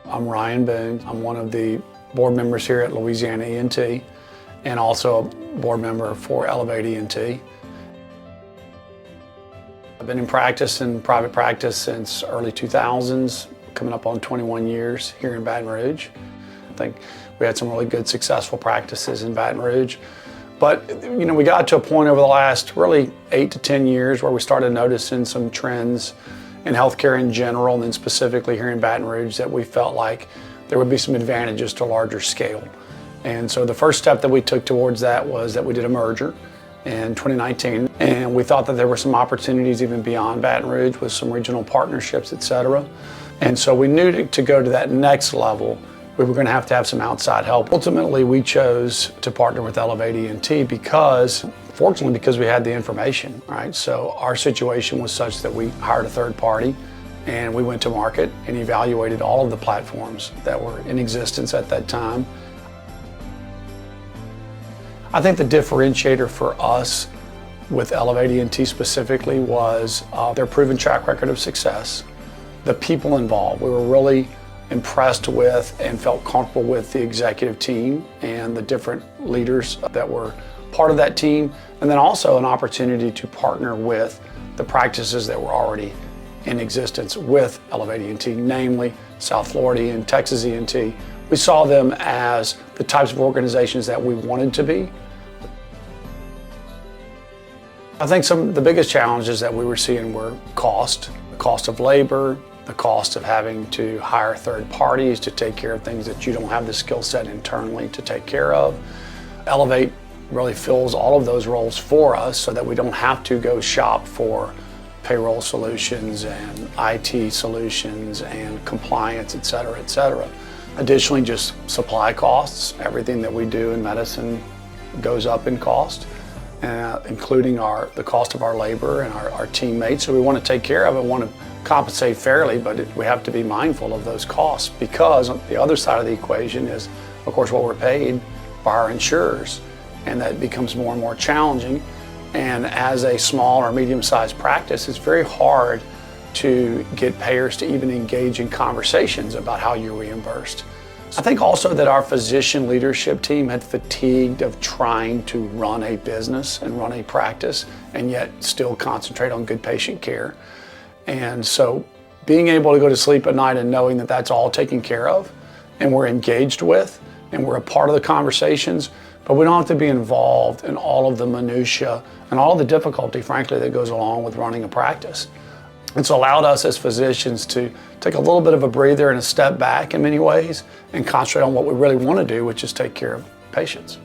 I'm Ryan Boone. I'm one of the board members here at Louisiana ENT and also a board member for Elevate ENT. I've been in private practice since early 2000s, coming up on 21 years here in Baton Rouge. I think we had some really good successful practices in Baton Rouge. But we got to a point over the last really 8 to 10 years where we started noticing some trends in healthcare in general, and then specifically here in Baton Rouge, that we felt like there would be some advantages to larger scale. And so the first step that we took towards that was that we did a merger in 2019, and we thought that there were some opportunities even beyond Baton Rouge with some regional partnerships, etc. And so we knew to go to that next level, we were going to have some outside help. Ultimately, we chose to partner with Elevate ENT fortunately because we had the information, right? So our situation was such that we hired a third party and we went to market and evaluated all of the platforms that were in existence at that time. I think the differentiator for us with Elevate ENT specifically was their proven track record of success, the people involved. We were really impressed with and felt comfortable with the executive team and the different leaders that were part of that team, and then also an opportunity to partner with the practices that were already in existence with Elevate ENT, namely South Florida and Texas ENT. We saw them as the types of organizations that we wanted to be. I think some of the biggest challenges that we were seeing were the cost of labor, the cost of having to hire third parties to take care of things that you don't have the skill set internally to take care of. Elevate really fills all of those roles for us so that we don't have to go shop for payroll solutions and IT solutions and compliance, et cetera, et cetera. Additionally, just supply costs. Everything that we do in medicine goes up in cost, including the cost of our labor and our teammates. So we want to take care of it, want to compensate fairly, but we have to be mindful of those costs, because the other side of the equation is, of course, what we're paid by our insurers, and that becomes more and more challenging. And as a small or medium-sized practice, it's very hard to get payers to even engage in conversations about how you're reimbursed. I think also that our physician leadership team had fatigued of trying to run a business and run a practice and yet still concentrate on good patient care. And so being able to go to sleep at night and knowing that that's all taken care of and we're engaged with and we're a part of the conversations, but we don't have to be involved in all of the minutia and all of the difficulty, frankly, that goes along with running a practice. It's allowed us as physicians to take a little bit of a breather and a step back in many ways and concentrate on what we really want to do, which is take care of patients.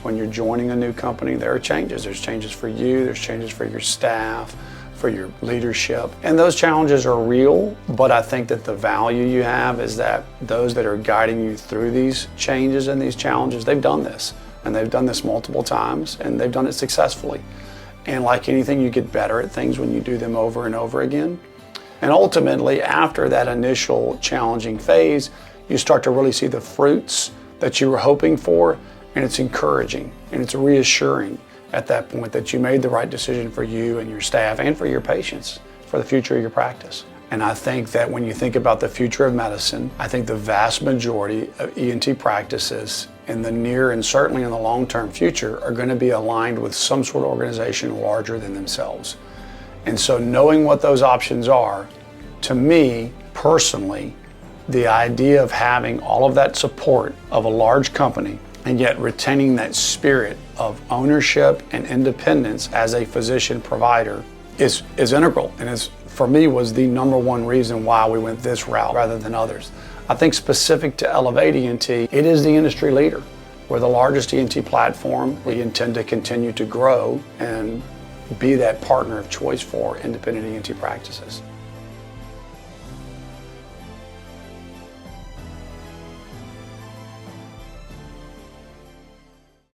When you're joining a new company, there are changes. There's changes for you, there's changes for your staff, for your leadership. And those challenges are real, but I think that the value you have is that those that are guiding you through these changes and these challenges, they've done this. And they've done this multiple times, and they've done it successfully. And like anything, you get better at things when you do them over and over again. And ultimately, after that initial challenging phase, you start to really see the fruits that you were hoping for, and it's encouraging and it's reassuring at that point that you made the right decision for you and your staff and for your patients for the future of your practice. And I think that when you think about the future of medicine, I think the vast majority of ENT practices in the near and certainly in the long-term future are going to be aligned with some sort of organization larger than themselves. And so knowing what those options are, to me personally, the idea of having all of that support of a large company and yet retaining that spirit of ownership and independence as a physician provider is integral, and for me was the #1 reason why we went this route rather than others. I think specific to Elevate ENT, it is the industry leader. We're the largest ENT platform. We intend to continue to grow and be that partner of choice for independent ENT practices.